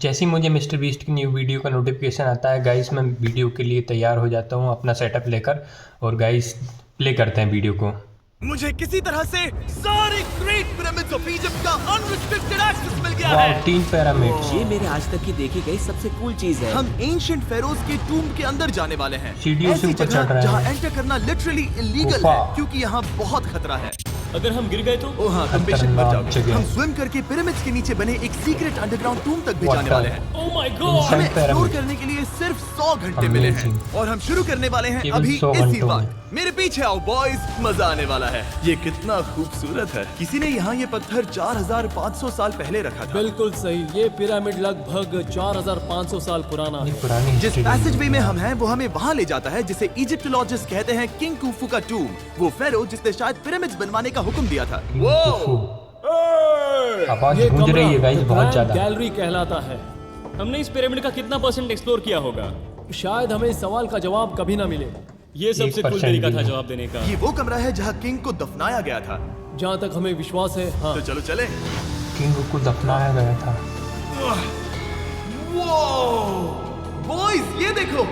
जैसे ही मुझे mister beast की न्यू वीडियो का नोटिफिकेशन आता है गाइस, मैं वीडियो के लिए तैयार हो जाता हूँ अपना सेटअप लेकर। और गाइस प्ले करते हैं वीडियो को। मुझे किसी तरह से सारे ग्रेट पिरामिड्स ऑफ इजिप्ट का अनरिस्ट्रिक्टेड एक्सेस मिल गया है। 3 पिरामिड्स। ये मेरे आज तक की देखी गई सबसे कूल चीज है। हम एंशिएंट फेरोज के टूम्ब के अंदर जाने वाले हैं। सीढ़ियों से ऐसी ऊपर जगह चढ़ रहे जहाँ हैं। एंटर करना लिटरली इलीगल गुफा। है, क्योंकि यहाँ बहुत खतरा है। अगर हम गिर गए तो? ओ हाँ, तुम बेशक मर खतरनाक जाओगे। जगह। हम स्विम करके पिरामिड्स के नीचे बने एक सीक्रेट अंडरग्राउंड टूम तक भी जाने Water। वाले हैं। Oh my God! हमें Inside एक्सप्लोर pyramid। करने के लिए सिर्फ 100 घंटे मिले हैं Amazing। और हम शुरू करने वाले हैं केवल अभी 100 इसी घंटों में। वक्त। मेरे पीछे आओ बॉयज, मजा आने वाला है। ये कितना खूबसूरत है। किसी ने यहाँ ये पत्थर 4500 साल पहले रखा था। बिल्कुल सही। ये पिरामिड लगभग 4500 साल पुराना ये है। पुरानी जिस history पैसेज वे है। में हम हैं वो हमें वहाँ ले जाता है जिसे इजिप्टोलॉजिस्ट कहते हैं किंग कुफू का टूम। वो फेरो जिसने शायद पिरामिड्स बनवाने का हुक्म दिया था। कुफू। आवाज ये गूंज रही है गाइस The बहुत Grand ज्यादा। गैलरी कहलाता है। हमने इस पिरामिड का कितना % एक्सप्लोर किया होगा? शायद हमें इस सवाल का जवाब कभी ना मिले। ये सबसे कूल 1% तरीका भी था नहीं। जवाब देने का। ये वो कमरा है जहाँ किंग को दफनाया गया था। जहाँ तक हमें विश्वास है। हाँ, तो चलो चले। किंग को दफनाया गया था। बॉयज ये देखो,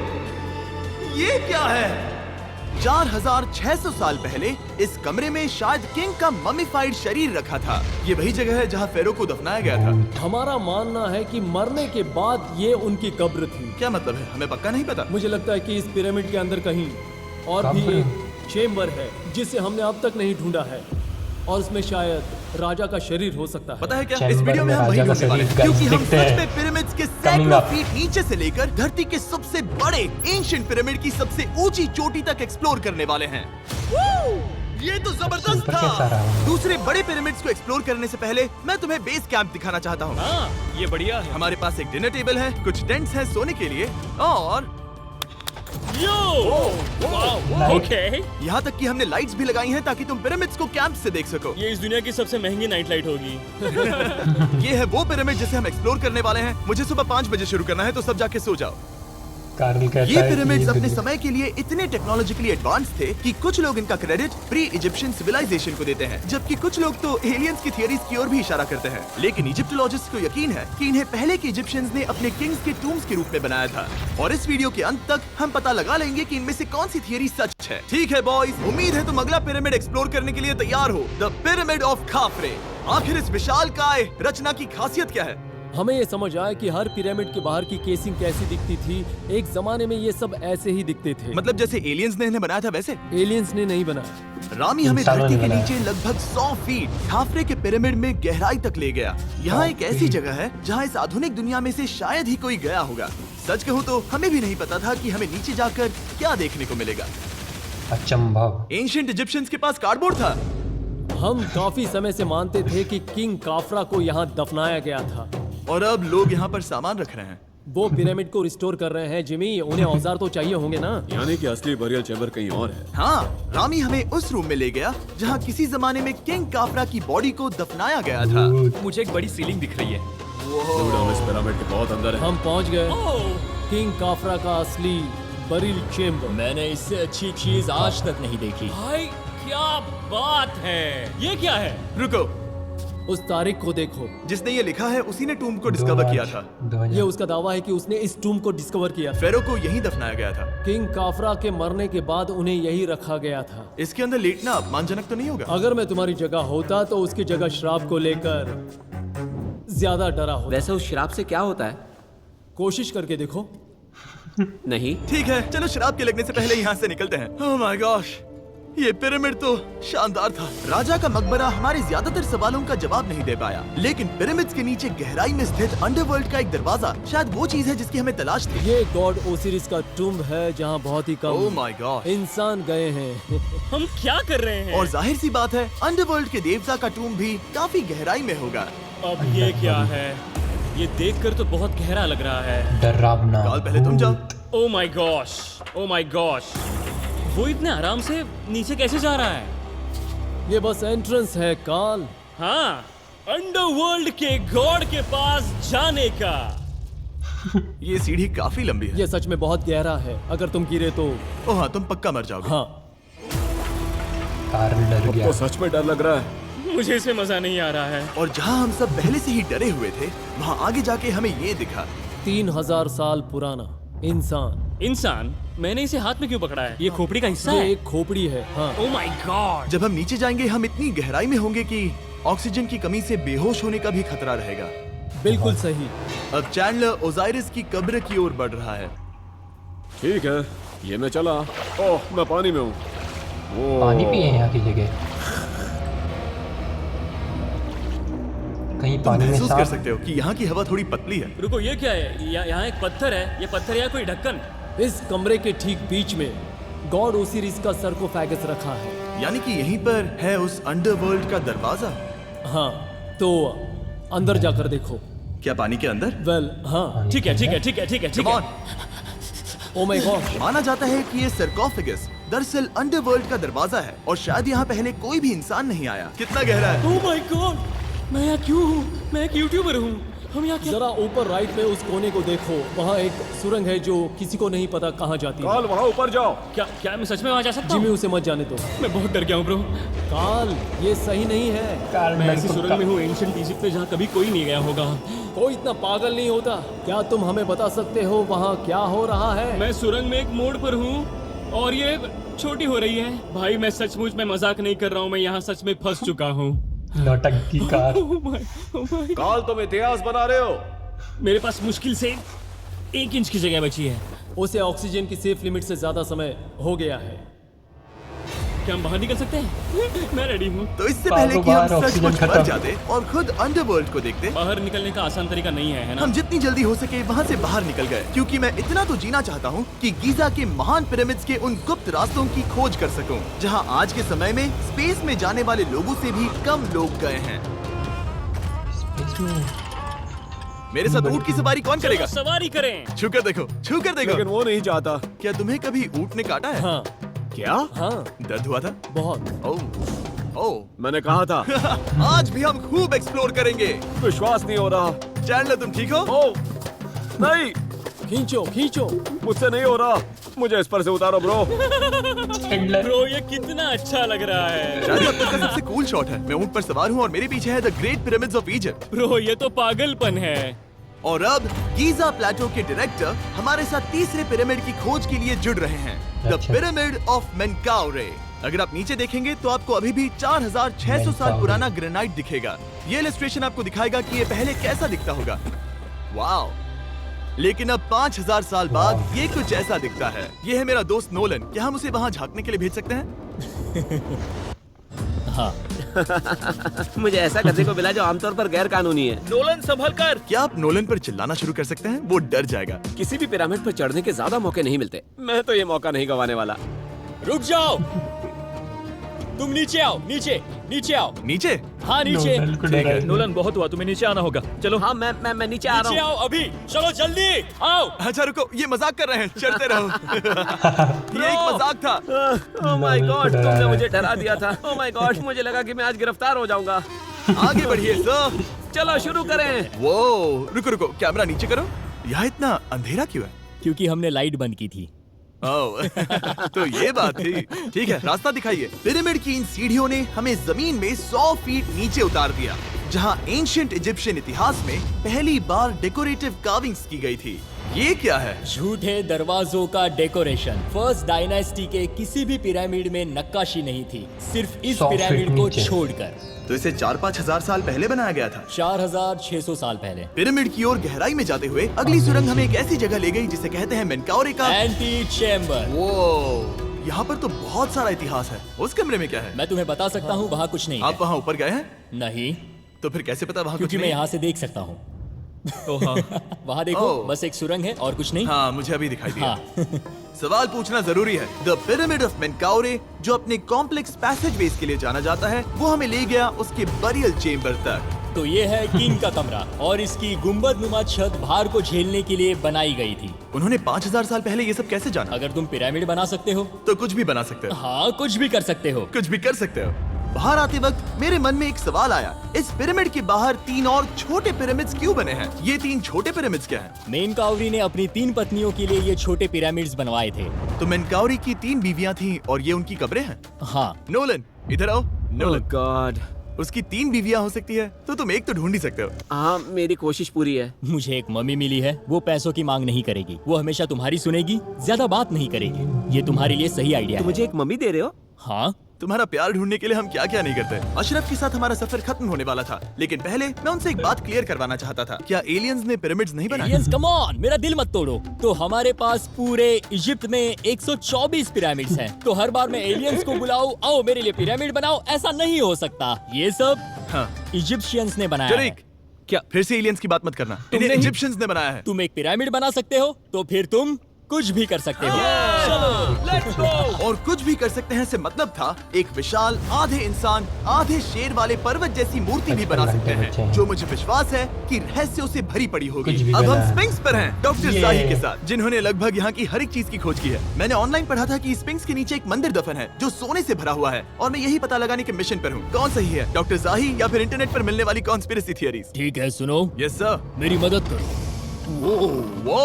ये क्या है? 4600 साल पहले इस कमरे में शायद किंग का ममीफाइड शरीर रखा था। ये वही जगह है जहाँ फेरो को दफनाया गया था। हमारा मानना है कि मरने के बाद ये उनकी कब्र थी। क्या मतलब है? हमें पक्का नहीं पता। मुझे लगता है कि इस पिरामिड के अंदर कहीं और भी कब्र? एक चेम्बर है जिसे हमने अब तक नहीं ढूंढा है, और उसमें शायद राजा का शरीर हो सकता है। पता है क्या, इस चैम्बर वीडियो में में हम वही राजा का ढूंढने वाले हैं, शरीर क्योंकि हम दिखते सच हैं। में पिरामिड्स के Coming सैकड़ों up। फीट नीचे से लेकर धरती के सबसे बड़े एंशिएंट पिरामिड की सबसे ऊंची चोटी तक एक्सप्लोर करने वाले हैं। ये तो जबरदस्त ऊपर कैसा रहा? था। दूसरे बड़े पिरामिड्स को एक्सप्लोर करने से पहले मैं तुम्हें बेस कैंप दिखाना चाहता हूँ। हाँ, ये बढ़िया है। हमारे पास एक डिनर टेबल है, कुछ टेंट्स हैं सोने के लिए, और यो! वाओ! Light। ओके। यहाँ तक कि हमने लाइट्स भी लगाई हैं ताकि तुम पिरामिड्स को कैंप से देख सको। ये इस दुनिया की सबसे महंगी नाइट लाइट होगी। ये है वो पिरामिड जिसे हम एक्सप्लोर करने वाले हैं। मुझे सुबह 5 बजे शुरू करना है, तो सब जाके सो जाओ। कार्ल कहता ये है कि पिरामिड्स अपने बिल्कुल- समय के लिए इतने टेक्नोलॉजिकली एडवांस थे कि कुछ लोग इनका क्रेडिट प्री इजिप्शियन सिविलाइजेशन को देते हैं, जबकि कुछ लोग तो एलियंस की थियरीज की ओर भी इशारा करते हैं। लेकिन इजिप्टोलॉजिस्ट को यकीन है कि इन्हें पहले के इजिप्शियंस ने अपने किंग्स के टूम्स के रूप में बनाया था। और इस वीडियो के अंत तक हम पता लगा लेंगे कि इनमें से कौन सी थियरी सच है। ठीक है बॉयज, उम्मीद है तुम अगला पिरामिड एक्सप्लोर करने के लिए तैयार हो। The pyramid of खाफरे। आखिर इस विशालकाय रचना की खासियत क्या है? हमें ये समझ आया कि हर पिरामिड के बाहर की केसिंग कैसी दिखती थी। एक जमाने में ये सब ऐसे ही दिखते थे। मतलब जैसे एलियंस ने इन्हें बनाया था वैसे? एलियंस ने नहीं बनाया। रामी हमें इंसानों धरती ने के बनाया। नीचे लगभग 100 फीट खाफरे के पिरामिड में गहराई तक ले गया। यहाँ एक ऐसी जगह है जहाँ इस आधुनिक दुनिया में से शायद ही कोई गया होगा। सच कहूँ तो हमें भी नहीं पता था कि हमें नीचे जाकर क्या देखने को मिलेगा। अचंभव। एंशिएंट इजिप्शियंस के पास कार्डबोर्ड था। हम काफी समय से मानते थे कि किंग काफरा को यहाँ दफनाया गया था। और अब लोग यहाँ पर सामान रख रहे हैं। वो पिरामिड को रिस्टोर कर रहे हैं। जिमी, उन्हें औजार तो चाहिए होंगे ना? यानी कि असली बरियल चैम्बर कहीं और है। हाँ, रामी हमें उस रूम में ले गया जहाँ किसी जमाने में किंग काफरा की बॉडी को दफनाया गया था। मुझे एक बड़ी सीलिंग दिख रही है। दुड, हम इस पिरामिड के बहुत अंदर है। हम पहुँच गए ओह! किंग काफरा का असली बरील चेम्बर। मैंने इससे अच्छी चीज आज तक नहीं देखी। भाई क्या बात है! ये क्या है? रुको, उस तारीख को देखो। जिसने ये लिखा है उसी ने टूम को डिस्कवर किया था। 2000। ये उसका दावा है कि उसने इस टूम को डिस्कवर किया था। फेरो को यहीं दफनाया गया था। किंग काफरा के मरने के बाद उन्हें यही रखा गया था। इसके अंदर लेटना अपमानजनक तो नहीं होगा? अगर मैं तुम्हारी जगह होता तो उसकी जगह श्राप को लेकर ज्यादा डरा होता। वैसे उस शराब से क्या होता है? कोशिश करके देखो। नहीं। ठीक है, चलो शराब के लगने से पहले यहाँ से निकलते हैं। ओह माय गॉश, ये पिरामिड तो शानदार था। राजा का मकबरा हमारे ज्यादातर सवालों का जवाब नहीं दे पाया, लेकिन पिरामिड्स के नीचे गहराई में स्थित अंडरवर्ल्ड का एक दरवाजा शायद वो चीज है जिसकी हमें तलाश थी। ये गॉड ओसिरिस का टूम्ब है जहाँ बहुत ही ओह कम माय गॉड। इंसान गए हैं। हम क्या कर रहे हैं? और जाहिर सी बात है अंडरवर्ल्ड के देवता का टूम्ब भी काफी गहराई में होगा। अब ये क्या है? ये देखकर तो बहुत गहरा लग रहा है। डरावना। काल, पहले तुम जाओ। Oh my gosh! Oh my gosh! वो इतने आराम से नीचे कैसे जा रहा है? ये बस एंट्रेंस है काल। हाँ, अंडरवर्ल्ड के गॉड के पास जाने का। ये सीढ़ी काफी लंबी है। ये सच में बहुत गहरा है। अगर तुम गिरे तो ओह हाँ, तुम पक्का मर जाओगे। हाँ। कार्ल डर अब गया। तो सच में डर लग रहा है। मुझे इसमें मजा नहीं आ रहा है। और जहाँ हम सब पहले से ही डरे हुए थे, वहाँ आगे जाके हमें ये दिखा। 3000 साल पुराना इंसान। इंसान? मैंने इसे हाथ में क्यों पकड़ा है? ये खोपड़ी का हिस्सा ये है? एक खोपड़ी है। हाँ। Oh my God. जब हम नीचे जाएंगे हम इतनी गहराई में होंगे कि ऑक्सीजन की कमी से बेहोश होने का भी खतरा रहेगा। बिल्कुल सही। अब चैंडलर ओजाइरिस की कब्र की ओर बढ़ रहा है। ठीक है, ये मैं चला। ओह, मैं पानी में हूँ। पानी भी है यहाँ की जगह, कहीं तुम पानी में महसूस कर सांप। सकते हो कि यहाँ की हवा थोड़ी पतली है। रुको, ये क्या है? यहाँ एक पत्थर है। ये पत्थर या कोई ढक्कन? इस कमरे के ठीक बीच में गॉड ओसिरिस का सर्कोफेगस रखा है। यानी कि यहीं पर है उस अंडरवर्ल्ड का दरवाजा। हाँ, तो अंदर जाकर देखो। क्या पानी के अंदर? वेल, हाँ। ठीक है, ठीक है, ठीक है, ठीक है, ठीक Come है। on। Oh my God. माना जाता है कि ये सर्कोफेगस दरअसल अंडरवर्ल्ड का दरवाजा है और शायद यहाँ पहले कोई भी इंसान नहीं आया। कितना गहरा है? ओह माय गॉड, मैं यहाँ क्यों हूँ? मैं एक यूट्यूबर हूँ। हम यहाँ क्या? जरा ऊपर राइट में उस कोने को देखो, वहाँ एक सुरंग है जो किसी को नहीं पता कहाँ जाती है। काल, वहाँ ऊपर जाओ। क्या मैं सच में वहाँ जा सकता जिमी हूँ? उसे मत जाने दो। मैं बहुत डर गया हूँ ब्रो। काल, ये सही नहीं है। मैं ऐसी सुरंग में हूँ एंशिएंट इजिप्ट में जहाँ कभी कोई नहीं गया होगा। कोई इतना पागल नहीं होता। क्या तुम हमें बता सकते हो वहाँ क्या हो रहा है? मैं सुरंग में एक मोड़ पर हूँ और ये छोटी हो रही है। भाई मैं सचमुच में मजाक नहीं कर रहा हूँ, मैं यहाँ सच में फंस चुका हूँ। नौटंकी car. Oh my, oh my। काल, तुम इतिहास बना रहे हो। मेरे पास मुश्किल से 1 इंच की जगह बची है। उसे ऑक्सीजन की सेफ लिमिट से ज्यादा समय हो गया है। क्या हम बाहर निकल सकते हैं? मैं रेडी हूँ। तो इससे बाहर पहले को कि हम बाहर ऑक्सीजन सचमुच मर खत्म। जाते और खुद अंडरवर्ल्ड को देखते, बाहर निकलने का आसान तरीका नहीं है ना? हम जितनी जल्दी हो सके वहाँ से बाहर निकल गए, क्योंकि मैं इतना तो जीना चाहता हूँ कि गीजा के महान पिरामिड्स के उन गुप्त रास्तों की खोज कर सकूं, जहाँ आज के समय में स्पेस में जाने वाले लोगों से भी कम लोग गए हैं। मेरे साथ ऊंट की सवारी कौन करेगा? चलो सवारी करें। छू कर देखो, छू कर लेकिन देखो। वो नहीं चाहता। क्या तुम्हें कभी ऊंट ने काटा है? हाँ। क्या? हाँ, दर्द हुआ था? बहुत। ओह, मैंने कहा था। आज भी हम खूब एक्सप्लोर करेंगे। विश्वास नहीं हो रहा। चैंडलर तुम ठीक हो? ओह, नहीं, खींचो, खींचो। मुझसे नहीं हो रहा। मुझे इस पर से उतारो ब्रो। ब्रो ये कितना अच्छा लग रहा है। शायद अब तक का सबसे कूल शॉट है। मैं ऊंट पर सवार हूँ और मेरे पीछे है the great pyramids of Egypt. Bro ये तो पागलपन है। और अब गीजा प्लेटो के डायरेक्टर हमारे साथ तीसरे पिरामिड की खोज के लिए जुड़ रहे हैं, द अच्छा। Pyramid of Menkaure. अगर आप नीचे देखेंगे तो आपको अभी भी 4600 साल मेनकाउरे। पुराना ग्रेनाइट दिखेगा। ये इलस्ट्रेशन आपको दिखाएगा कि ये पहले कैसा दिखता होगा। वाओ! लेकिन अब 5000 साल बाद ये कुछ ऐसा दिखता है। ये है मेरा दोस्त नोलन। क्या हम उसे वहाँ झांकने के लिए भेज सकते हैं? हाँ। मुझे ऐसा करने को मिला जो आमतौर पर गैर कानूनी है। नोलन संभल कर। क्या आप नोलन पर चिल्लाना शुरू कर सकते हैं? वो डर जाएगा। किसी भी पिरामिड पर चढ़ने के ज्यादा मौके नहीं मिलते। मैं तो ये मौका नहीं गंवाने वाला। रुक जाओ। तुम नीचे आओ, नीचे नीचे आओ। नीचे? हाँ नीचे। नोलन को डरा दिया। नोलन बहुत हुआ, तुम्हें नीचे आना होगा। चलो। हाँ मैं नीचे आ नीचे रहा हूँ। आओ अभी, चलो जल्दी आओ। अच्छा रुको, ये मजाक कर रहे हैं। चढ़ते रहो। ये एक मजाक था। ओह माय नोलन को गॉड, डरा तुमने रहा है। मुझे डरा दिया था। ओह माय गॉड, मुझे लगा कि मैं आज गिरफ्तार हो जाऊंगा। आगे बढ़िए सर। चलो शुरू करें। वो रुको रुको, कैमरा नीचे करो। यहाँ इतना अंधेरा क्यों है? क्योंकि हमने लाइट बंद की थी। ओह, तो ये बात थी। ठीक है, रास्ता दिखाइए। पिरामिड की इन सीढ़ियों ने हमें जमीन में 100 फीट नीचे उतार दिया, जहाँ एंशिएंट इजिप्शियन इतिहास में पहली बार डेकोरेटिव कार्विंग्स की गई थी। ये क्या है? झूठे दरवाजों का डेकोरेशन। फर्स्ट डायनास्टी के किसी भी पिरामिड में नक्काशी नहीं थी, सिर्फ इस 100 फीट पिरामिड को नीचे। छोड़कर। तो इसे 4-5 हजार साल पहले बनाया गया था। 4600 साल पहले। पिरामिड की ओर गहराई में जाते हुए अगली सुरंग हमें एक ऐसी जगह ले गई जिसे कहते हैं मेनकाउरे का। Anti chamber. वो यहाँ पर तो बहुत सारा इतिहास है। उस कमरे में क्या है? मैं तुम्हें बता सकता हूँ, वहाँ कुछ नहीं आप है। वहाँ ऊपर गए हैं? नहीं, तो फिर कैसे पता वहाँ कुछ क्योंकि मैं नहीं? यहाँ से देख सकता हूँ। वहाँ देखो, ओह। बस एक सुरंग है और कुछ नहीं। हाँ, मुझे अभी दिखाई दिया। हाँ। सवाल पूछना जरूरी है। द पिरामिड ऑफ मेनकाउरे, जो अपने कॉम्प्लेक्स पैसेजवेज के लिए जाना जाता है, वो हमें ले गया उसके बरियल चेम्बर तक। तो ये है किंग का कमरा और इसकी गुंबदनुमा छत भार को झेलने के लिए बनाई गई थी। उन्होंने 5000 साल पहले ये सब कैसे जाना? अगर तुम पिरामिड बना सकते हो तो कुछ भी बना सकते हो। हाँ कुछ भी कर सकते हो। कुछ भी कर सकते हो। बाहर आते वक्त मेरे मन में एक सवाल आया, इस पिरामिड के बाहर 3 और छोटे पिरामिड्स क्यों बने हैं? ये 3 छोटे पिरामिड्स क्या हैं? मेनकाउरी ने अपनी 3 पत्नियों के लिए ये छोटे पिरामिड्स बनवाए थे। तो मेनकाउरी की 3 बीवियां थीं और ये उनकी कब्रें हैं। हाँ। नोलन, इधर आओ। ओह नोलन, गॉड, उसकी 3 बीवियां हो सकती है, तो तुम एक तो ढूंढ ही सकते हो। हाँ, मेरी कोशिश पूरी है। मुझे एक मम्मी मिली है, वो पैसों की मांग नहीं करेगी, वो हमेशा तुम्हारी सुनेगी, ज्यादा बात नहीं करेगी। ये तुम्हारे लिए सही आइडिया तो है। मुझे एक मम्मी दे रहे हो? हाँ, तुम्हारा प्यार ढूंढने के लिए हम क्या क्या नहीं करते। अशरफ के साथ हमारा सफर खत्म होने वाला था, लेकिन पहले मैं उनसे एक बात क्लियर करवाना चाहता था। क्या एलियंस ने पिरामिड्स नहीं बनाए? एलियंस कम ऑन, मेरा दिल मत तोड़ो। तो हमारे पास पूरे इजिप्ट में 124 पिरामिड्स हैं। तो हर बार मैं एलियंस को बुलाऊं, आओ मेरे लिए पिरामिड बनाओ, ऐसा नहीं हो सकता। ये सब हाँ। इजिप्शियंस ने बनाया है। जरीक, क्या फिर से एलियंस की बात मत करना। इन्हें नहीं- इजिप्शियंस ने बनाया है। तुम एक पिरामिड बना सकते हो, तो फिर तुम कुछ भी कर सकते हो। चलो लेट्स गो। और कुछ भी कर सकते हैं से मतलब था एक विशाल आधे इंसान आधे शेर वाले पर्वत जैसी मूर्ति भी बना सकते हैं, जो मुझे विश्वास है कि रहस्यों से भरी पड़ी होगी। कुछ भी अब बना हम है। स्पिंक्स पर हैं, डॉक्टर जाही के साथ, जिन्होंने लगभग यहाँ की हर एक चीज की खोज की है। मैंने ऑनलाइन पढ़ा था कि स्पिंक्स के नीचे एक मंदिर दफन है जो सोने से भरा हुआ है, और मैं यही पता लगाने के मिशन पर हूँ। कौन सही है, डॉक्टर जाही या फिर इंटरनेट पर मिलने वाली कॉन्स्पिरेसी थियरीज? ठीक है, सुनो, यस सर। मेरी मदद करो। वो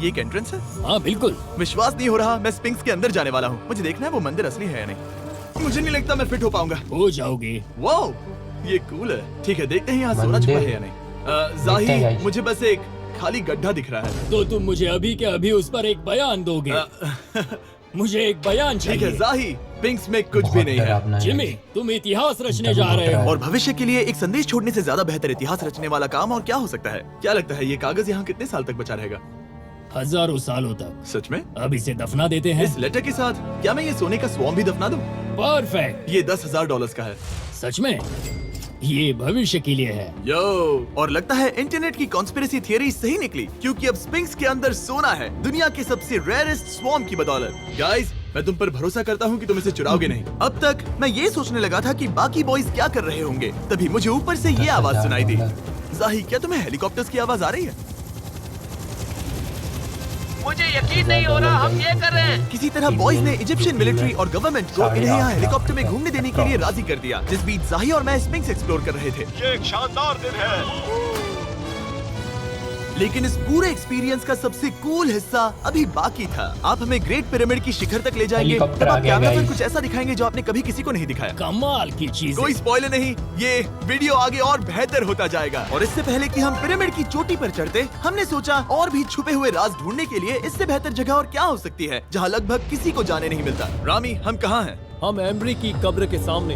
ये एक एंट्रेंस है? हाँ बिल्कुल। विश्वास नहीं हो रहा, मैं स्पिंक्स के अंदर जाने वाला हूँ। मुझे देखना है वो मंदिर असली है या नहीं। मुझे नहीं लगता मैं फिट हो पाऊंगा। हो जाओगे। वाओ, ये कूल है। ठीक है, देखते हैं यहाँ सोना मंदिर। छुपा है या नहीं। देखते हैं जाही, guys। मुझे बस एक खाली गड्ढा दिख रहा है। तो तुम मुझे अभी के अभी उस पर एक बयान दोगे? मुझे एक बयान ठीक है चाहिए। जाही, पिंक्स में कुछ भी बहुत नहीं है। डरावना है। जिमी, तुम इतिहास रचने जा बहुत रहे हो। और भविष्य के लिए एक संदेश छोड़ने से ज्यादा बेहतर इतिहास रचने वाला काम और क्या हो सकता है? क्या लगता है ये कागज यहाँ कितने साल तक बचा रहेगा? हजारों सालों तक। सच में? अब इसे दफना देते हैं। इस लेटर के साथ क्या मैं ये सोने का स्वॉर्म भी दफना दूं? परफेक्ट। ये $10,000 का है। सच में? ये भविष्य के लिए है। यो, और लगता है इंटरनेट की कॉन्स्पिरेसी थियरी सही निकली, क्योंकि अब स्पिंक्स के अंदर सोना है, दुनिया के सबसे रेयरेस्ट स्वॉर्म की बदौलत। गाइस, मैं तुम पर भरोसा करता हूँ कि तुम इसे चुराओगे नहीं। अब तक मैं ये सोचने लगा था कि बाकी बॉयज क्या कर रहे होंगे, तभी मुझे ऊपर से ये आवाज सुनाई दी। जाही, क्या तुम्हें हेलीकॉप्टर्स की आवाज आ रही है? मुझे यकीन नहीं हो रहा हम ये कर रहे हैं। किसी तरह बॉयज ने इजिप्शियन मिलिट्री और गवर्नमेंट को इन्हें यहाँ हेलीकॉप्टर में घूमने देने के लिए राजी कर दिया, जिस बीच जाही और मैं स्पिंक्स एक्सप्लोर कर रहे थे। ये एक शानदार दिन है। लेकिन इस पूरे एक्सपीरियंस का सबसे कूल हिस्सा अभी बाकी था। आप हमें ग्रेट पिरामिड की शिखर तक ले जाएंगे, हेलीकॉप्टर तब आ आप गया कैमरा पर guys। कुछ ऐसा दिखाएंगे जो आपने कभी किसी को नहीं दिखाया। कमाल की चीज। कोई स्पॉइलर नहीं, ये वीडियो आगे और बेहतर होता जाएगा। और इससे पहले कि हम पिरामिड की चोटी पर चढ़ते, हमने सोचा और भी छुपे हुए राज ढूंढने के लिए इससे बेहतर जगह और क्या हो सकती है, जहाँ लगभग किसी को जाने नहीं मिलता। रामी, हम कहाँ हैं? हम एम्ब्री की कब्र के सामने,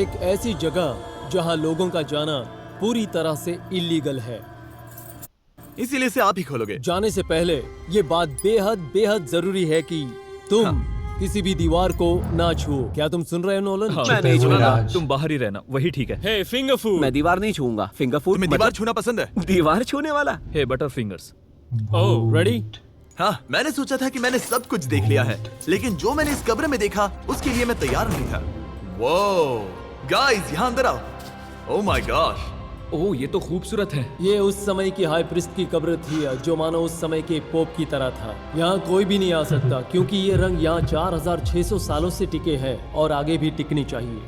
एक ऐसी जगह जहां लोगों का जाना पूरी तरह से इलीगल है। इसीलिए इसे आप ही खोलोगे। जाने से पहले ये बात बेहद बेहद जरूरी है कि तुम किसी भी दीवार को ना छुओ। क्या तुम सुन रहे हो नोलन? मैं नहीं छूऊंगा। राज। तुम बाहर ही रहना, वही ठीक है। हे फिंगर फूड। मैं दीवार नहीं छूऊंगा। फिंगर फूड तुम्हें दीवार छूना पसंद है? दीवार छूने वाला? हे बटर फिंगर्स। ओह, रेडी? हाँ, मैंने सोचा था कि मैंने सब कुछ देख लिया है, लेकिन जो मैंने इस कब्र में देखा उसके लिए मैं तैयार नहीं था। वो गाइस, यहाँ अंदर आओ। ओह माय गॉश, ओह, ये तो खूबसूरत है। ये उस समय की हाई प्रिस्ट की कब्र थी, जो मानो उस समय के पोप की तरह था। यहाँ कोई भी नहीं आ सकता क्योंकि ये रंग यहाँ 4600 सालों से टिके हैं और आगे भी टिकनी चाहिए।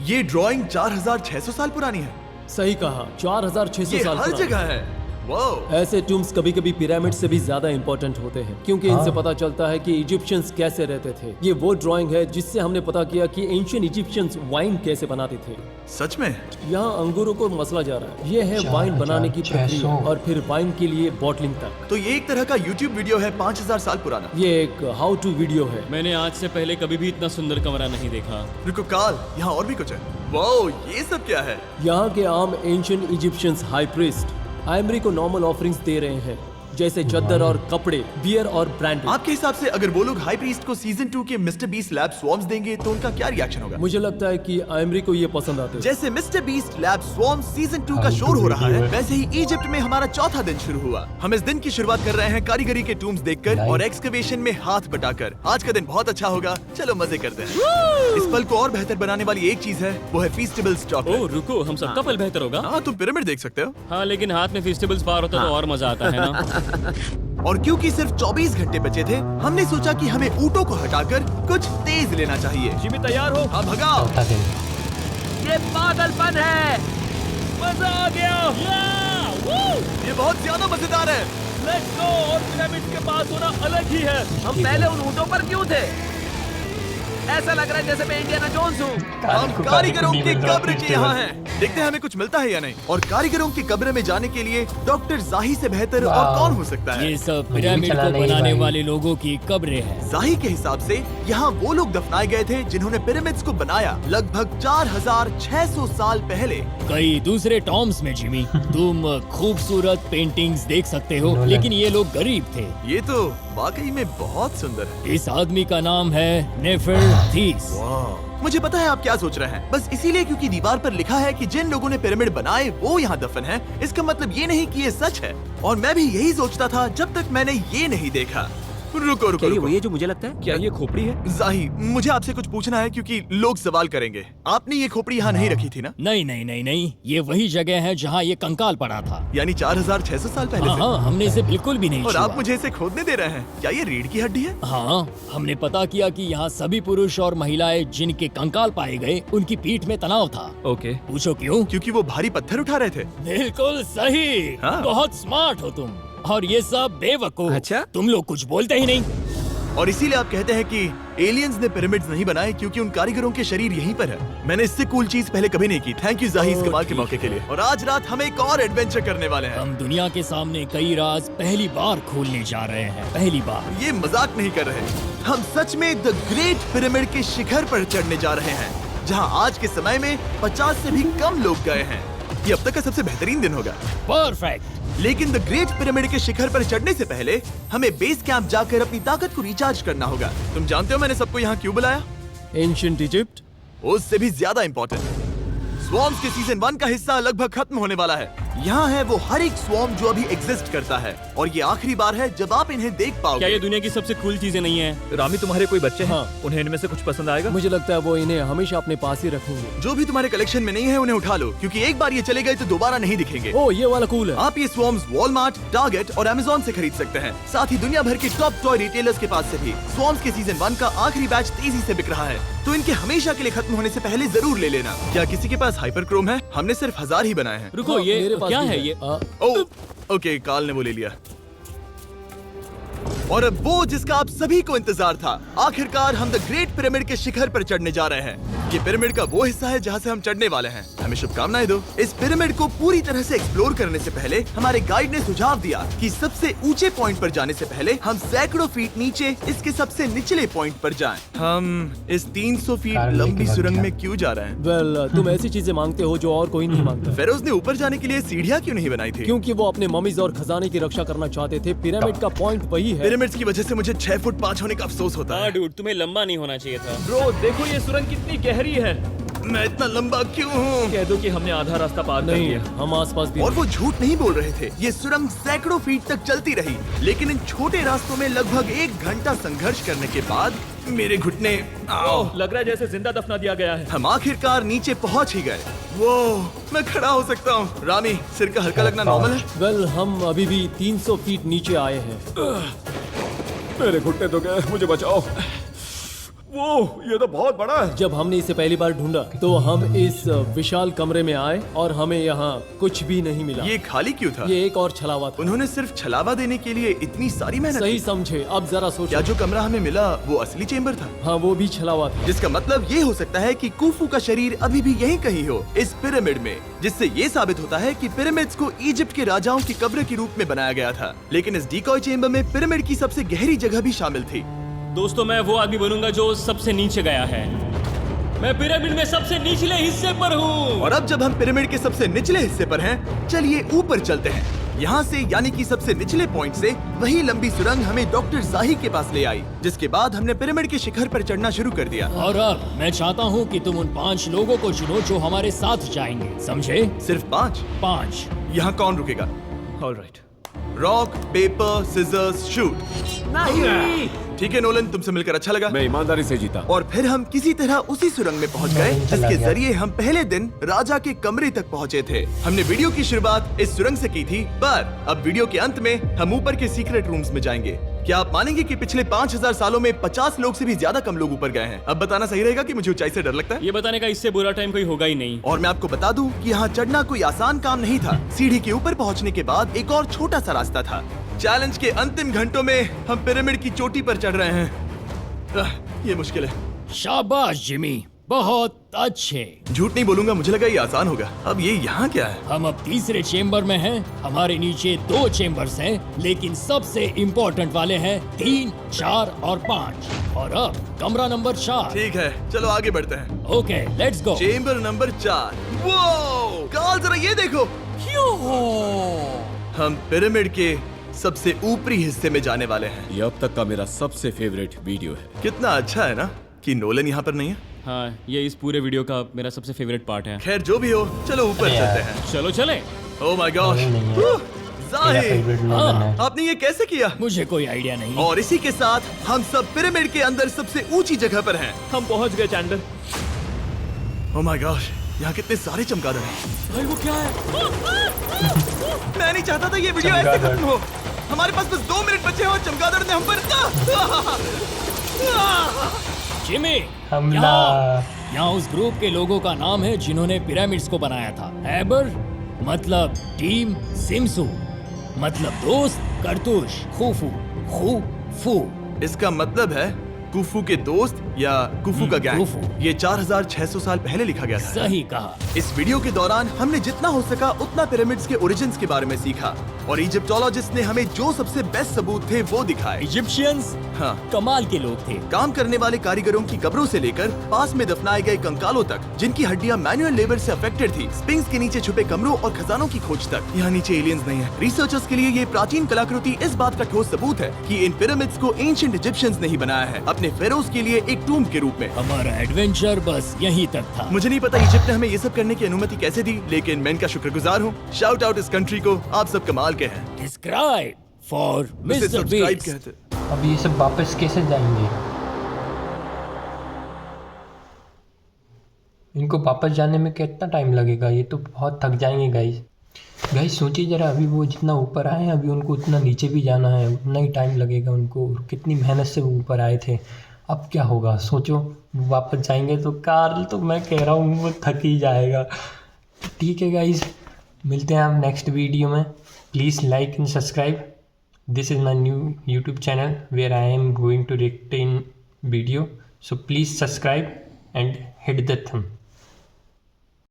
ये ड्राइंग 4600 साल पुरानी है। सही कहा, 4600 ये साल हर पुरानी। जगह है। वो ऐसे टूम्स कभी कभी पिरामिड से भी ज्यादा इंपॉर्टेंट होते हैं, क्योंकि इनसे पता चलता है कि इजिप्शियंस कैसे रहते थे। ये वो ड्राइंग है जिससे हमने पता किया कि एंशियंट इजिप्शियंस वाइन कैसे बनाते थे। सच में? यहाँ अंगूरों को मसला जा रहा है। ये है वाइन बनाने की प्रक्रिया 4600 और फिर वाइन के लिए बॉटलिंग तक। तो ये एक तरह का YouTube वीडियो है 5000 साल पुराना। ये एक हाउ टू वीडियो है। मैंने आज से पहले कभी भी इतना सुंदर कमरा नहीं देखा। रुको काल, यहाँ और भी कुछ है। वो ये सब क्या है? यहाँ के आम एंशियंट इजिप्शियंस हाई प्रीस्ट आइमरी को नॉर्मल ऑफरिंग्स दे रहे हैं, जैसे चद्दर और कपड़े, बियर और ब्रांड। आपके हिसाब से अगर वो लोग हाई प्रीस्ट को सीजन 2 के मिस्टर बीस्ट लैब स्वॉर्म्स देंगे तो उनका क्या रिएक्शन होगा? मुझे लगता है कि आइमरी को ये पसंद आते हैं। जैसे मिस्टर बीस्ट लैब स्वॉर्म्स सीजन 2 का शोर हो रहा है, वैसे ही इजिप्ट में हमारा चौथा दिन शुरू हुआ। हम इस दिन की शुरुआत कर रहे हैं कारीगरी के टूम्स देखकर और एक्सकवेशन में हाथ बटाकर। आज का दिन बहुत अच्छा होगा, चलो मजे करते हैं। इस पल को और बेहतर बनाने वाली एक चीज है, वो है फीस्टेबल्स ओह चॉकलेट। रुको, हम सबका पल बेहतर होगा। हाँ, तुम पिरामिड देख सकते हो। हाँ, लेकिन हाथ में फेस्टिवल्स बार होता तो और मजा आता है ना। और क्योंकि सिर्फ 24 घंटे बचे थे, हमने सोचा कि हमें ऊँटों को हटाकर कुछ तेज लेना चाहिए। जिमी तैयार हो? हाँ, भगाओ। चौथा दिन। ये पागलपन है। मजा आ गया। ये बहुत ज्यादा मजेदार है। Let's go. और पिरामिड के पास होना अलग ही है। हम पहले उन ऊँटों पर क्यों थे? ऐसा लग रहा है जैसे मैं इंडियाना जोन्स हूँ। हम कारीगरों की कब्र के यहाँ हैं। देखते हैं हमें कुछ मिलता है या नहीं। और कारीगरों की कब्र में जाने के लिए डॉक्टर जाही से बेहतर और वाह। कौन हो सकता है। ये सब मुझे भी पिरामिड को चलाना ही बनाने भाई। वाले लोगों की कब्रें हैं। जाही के हिसाब से यहाँ वो लोग दफनाए गए थे जिन्होंने पिरामिड्स को बनाया लगभग 4600 साल पहले। कई दूसरे टॉम्स में जिमी तुम खूबसूरत पेंटिंग्स देख सकते हो, नोलन। लेकिन ये लोग गरीब थे। ये तो वाकई में बहुत सुंदर है। इस आदमी का नाम है नेफरथीस। मुझे पता है आप क्या सोच रहे हैं, बस इसीलिए क्योंकि दीवार पर लिखा है कि जिन लोगों ने पिरामिड बनाए वो यहाँ दफन है, इसका मतलब ये नहीं कि ये सच है। और मैं भी यही सोचता था जब तक मैंने ये नहीं देखा। रुको रुको रुको। ये जो मुझे लगता है क्या ये खोपड़ी है? जाही, मुझे आपसे कुछ पूछना है क्योंकि लोग सवाल करेंगे। आपने ये खोपड़ी यहाँ नहीं रखी थी ना? नहीं नहीं नहीं नहीं, ये वही जगह है जहाँ ये कंकाल पड़ा था। यानी 4600 साल पहले हाँ से? हाँ, हमने इसे बिल्कुल भी नहीं और छुआ। आप मुझे इसे खोदने दे रहे हैं? क्या ये रीढ़ की हड्डी है? हाँ, हमने पता किया कि यहाँ सभी पुरुष और महिलाएं जिनके कंकाल पाए गए उनकी पीठ में तनाव था। ओके। पूछो क्यों? क्योंकि वो भारी पत्थर उठा रहे थे। बिल्कुल सही। हाँ। बहुत स्मार्ट हो तुम। और ये सब बेवकूफ। अच्छा? तुम लोग कुछ बोलते ही नहीं। और इसीलिए आप कहते हैं कि एलियंस ने पिरामिड्स नहीं बनाए क्योंकि उन कारीगरों के शरीर यहीं पर है। मैंने इससे कूल चीज पहले कभी नहीं की। थैंक यू जाही इस कमाल के मौके के लिए। और आज रात हम एक और एडवेंचर करने वाले हैं। हम दुनिया के सामने कई राज पहली बार खोलने जा रहे हैं। पहली बार। ये मजाक नहीं कर रहे। हम सच में द ग्रेट पिरामिड के शिखर पर चढ़ने जा रहे हैं, जहां आज के समय में 50 से भी कम लोग गए हैं। ये अब तक का सबसे बेहतरीन दिन होगा। परफेक्ट। लेकिन द ग्रेट पिरामिड के शिखर पर चढ़ने से पहले हमें बेस कैंप जाकर अपनी ताकत को रिचार्ज करना होगा। तुम जानते हो मैंने सबको यहाँ क्यों बुलाया? Ancient Egypt. उससे भी ज्यादा इम्पोर्टेंट, स्वॉर्म्स के सीजन 1 का हिस्सा लगभग खत्म होने वाला है। यहाँ है वो हर एक स्वॉर्म जो अभी एग्जिस्ट करता है, और ये आखिरी बार है जब आप इन्हें देख क्या पाओगे। ये दुनिया की सबसे कूल चीजें नहीं है? रामी, तुम्हारे कोई बच्चे हैं? हाँ। उन्हें इनमें से कुछ पसंद आएगा? मुझे लगता है वो इन्हें हमेशा अपने पास ही रखेंगे। जो भी तुम्हारे कलेक्शन में नहीं है उन्हें उठा लो, क्योंकि एक बार ये चले गए तो दोबारा नहीं दिखेंगे। ओ, ये वाला कूल है। आप ये स्वॉर्म्स वॉलमार्ट, टारगेट और अमेज़न से खरीद सकते हैं। साथ ही दुनिया भर के टॉप टॉय रिटेलर्स के पास से भी। स्वॉर्म्स के सीजन 1 का आखिरी बैच तेजी से बिक रहा है, तो इनके हमेशा के लिए खत्म होने से पहले जरूर ले लेना। क्या किसी के पास हाइपर क्रोम है? हमने सिर्फ 1000 ही बनाए हैं। रुको, हाँ, ये मेरे पास क्या भी है ये? ओह, ओके, काल ने वो ले लिया। और अब वो जिसका आप सभी को इंतजार था, आखिरकार हम द ग्रेट पिरामिड के शिखर पर चढ़ने जा रहे हैं। ये पिरामिड का वो हिस्सा है जहाँ से हम चढ़ने वाले हैं। हमें शुभकामनाएं दो। इस पिरामिड को पूरी तरह से एक्सप्लोर करने से पहले हमारे गाइड ने सुझाव दिया कि सबसे ऊंचे पॉइंट पर जाने से पहले हम सैकड़ों फीट नीचे इसके सबसे निचले पॉइंट पर जाएं। हम इस 300 फीट कार लंबी लेके भाग सुरंग गया। में क्यों जा रहे हैं? वेल, तुम ऐसी चीजें मांगते हो जो और कोई नहीं मांगता। फेरोज ने ऊपर जाने के लिए सीढ़ियाँ क्यों नहीं बनाई थी? क्योंकि वो अपने ममीज और खजाने की रक्षा करना चाहते थे। पिरामिड का पॉइंट वही है। पिरामिड्स की वजह से मुझे 6 फुट 5 होने का अफसोस होता है। हाँ डूड, तुम्हें लंबा नहीं होना चाहिए था। ब्रो, देखो ये सुरंग कितनी गहरी है। मैं इतना लंबा क्यों हूँ? कह दो कि हमने आधा रास्ता पार कर नहीं, लिया। हम आसपास भी। और वो झूठ नहीं बोल रहे थे। ये सुरंग सैकड़ों फीट तक चलती रही, लेकिन इन छोटे रास्तों में लगभग 1 घंटा संघर्ष करने के बाद मेरे घुटने ओह, लग रहा है जैसे जिंदा दफना दिया गया है। हम आखिरकार नीचे पहुंच ही गए। वो मैं खड़ा हो सकता हूँ। रामी, सिर का हल्का लगना नॉर्मल है? वेल, हम अभी भी 300 फीट नीचे आए हैं। मेरे घुटने तो गए, मुझे बचाओ। वो ये तो बहुत बड़ा है। जब हमने इसे पहली बार ढूंढा तो हम इस विशाल कमरे में आए और हमें यहाँ कुछ भी नहीं मिला। ये खाली क्यों था? ये एक और छलावा था। उन्होंने सिर्फ छलावा देने के लिए इतनी सारी मेहनत सही की। समझे। अब जरा क्या सोचो। जो कमरा हमें मिला वो असली चेम्बर था? हाँ, वो भी छलावा था। जिसका मतलब ये हो सकता है कि कुफू का शरीर अभी भी यहीं कहीं हो, इस पिरामिड में, जिससे ये साबित होता है कि पिरामिड्स को इजिप्ट के राजाओं की कब्र के रूप में बनाया गया था। लेकिन इस डिकॉय चेम्बर में पिरामिड की सबसे गहरी जगह भी शामिल थी। दोस्तों, मैं वो आदमी बनूंगा जो सबसे नीचे गया है। मैं पिरामिड में सबसे निचले हिस्से पर हूँ। और अब जब हम पिरामिड के सबसे निचले हिस्से पर हैं, चलिए ऊपर चलते हैं। यहाँ से, यानी कि सबसे निचले पॉइंट से, वही लंबी सुरंग हमें डॉक्टर जाही के पास ले आई, जिसके बाद हमने पिरामिड के शिखर पर चढ़ना शुरू कर दिया। और अब मैं चाहता हूँ कि तुम उन 5 लोगों को चुनो जो हमारे साथ जाएंगे, समझे? सिर्फ 5? 5। यहाँ कौन रुकेगा? Alright. Rock, paper, scissors, shoot. नहीं। ठीक है नोलन, तुमसे मिलकर अच्छा लगा। मैं ईमानदारी से जीता। और फिर हम किसी तरह उसी सुरंग में पहुंच गए, चला जिसके गया। जरिए हम पहले दिन राजा के कमरे तक पहुंचे थे। हमने वीडियो की शुरुआत इस सुरंग से की थी, पर अब वीडियो के अंत में हम ऊपर के सीक्रेट रूम्स में जाएंगे। क्या आप मानेंगे कि पिछले 5000 सालों में 50 लोग से भी ज्यादा कम लोग ऊपर गए हैं? अब बताना सही रहेगा कि मुझे ऊंचाई से डर लगता है। ये बताने का इससे बुरा टाइम कोई होगा ही नहीं। और मैं आपको बता दूं कि यहाँ चढ़ना कोई आसान काम नहीं था। सीढ़ी के ऊपर पहुँचने के बाद एक और छोटा सा रास्ता था। चैलेंज के अंतिम घंटों में हम पिरामिड की चोटी पर चढ़ रहे हैं। ये मुश्किल है। शाबाश जिमी, बहुत अच्छे। झूठ नहीं बोलूंगा, मुझे लगा ये आसान होगा। अब ये यहाँ क्या है? हम अब तीसरे चेम्बर में हैं। हमारे नीचे 2 चेम्बर्स हैं, लेकिन सबसे इम्पोर्टेंट वाले हैं 3, 4 और 5। और अब कमरा नंबर 4। ठीक है, चलो आगे बढ़ते हैं। Okay, let's go. Chamber number 4। वो कार्ल, जरा ये देखो। हम पिरामिड के सबसे ऊपरी हिस्से में जाने वाले हैं। ये अब तक का मेरा सबसे फेवरेट वीडियो है। कितना अच्छा है ना कि नोलन यहाँ पर नहीं है। हाँ, ये इस पूरे वीडियो का मेरा सबसे फेवरेट पार्ट है। खैर जो भी हो, चलो ऊपर अरे यार। चलते हैं। चलो चले। ओह माय गॉश, नहीं है। मेरा जाहिर, फेवरेट नोलन है। आपने ये कैसे किया? मुझे कोई आइडिया नहीं। और इसी के साथ हम सब पिरामिड के अंदर सबसे ऊंची जगह पर हैं। हम पहुंच गए चैंडलर। ओह माय गॉश, यहाँ कितने सारे चमगादड़ हैं। भाई वो क्या है? मैं नहीं चाहता था ये वीडियो ऐसे चमगादड़। खत्म हो। हमारे पास बस 2 मिनट बचे हैं और चमगादड़ ने हम पर जिमी, हमला। यहाँ उस ग्रुप के लोगों का नाम है जिन्होंने पिरामिड्स को बनाया था। एबर मतलब टीम, सिमसू मतलब दोस्त, करतूश, खूफू, खूफू। इसका मतलब है कुफू के दोस्त या कुफू का गैंग। कुफू। ये 4600 साल पहले लिखा गया था। सही कहा। इस वीडियो के दौरान हमने जितना हो सका उतना पिरामिड्स के ओरिजिन्स के बारे में सीखा और इजिप्टोलॉजिस्ट ने हमें जो सबसे बेस्ट सबूत थे वो दिखाए। इजिप्शियंस हाँ, कमाल के लोग थे। काम करने वाले कारीगरों की कब्रों से लेकर पास में दफनाए गए कंकालों तक, जिनकी हड्डियां मैनुअल लेबर से अफेक्टेड थी, स्पिंक्स के नीचे छुपे कमरों और खजानों की खोज तक। यहाँ नीचे एलियंस नहीं है। रिसर्चर्स के लिए ये प्राचीन कलाकृति इस बात का ठोस सबूत है कि इन पिरामिड्स को एंशिएंट इजिप्शियंस ने ही बनाया है, अपने फेरोज के लिए एक टूम्ब के रूप में। हमारा एडवेंचर बस यहीं तक था। मुझे नहीं पता इजिप्ट ने हमें ये सब करने की अनुमति कैसे दी, लेकिन मैं इनका शुक्रगुजार हूँ। शाउट आउट इस कंट्री को, आप सब कमाल के हैं। डिस्क्राइब फॉर उसे मिस्टर सब्सक्राइब बीस्ट। कहते। अब ये सब वापस कैसे जाएंगे? इनको वापस जाने में कितना टाइम लगेगा? ये तो बहुत थक जाएंगे गाइस सोचिए जरा, अभी वो जितना ऊपर आए हैं अभी उनको उतना नीचे भी जाना है, उतना ही टाइम लगेगा उनको। कितनी मेहनत से वो ऊपर आए थे। अब क्या होगा सोचो, वापस जाएंगे तो कार्ल तो मैं कह रहा हूँ वो थक ही जाएगा। ठीक है गाइस, मिलते हैं आप नेक्स्ट वीडियो में। Please like and subscribe. This is my new YouTube channel where I am going to react in video. So please subscribe and hit the thumb.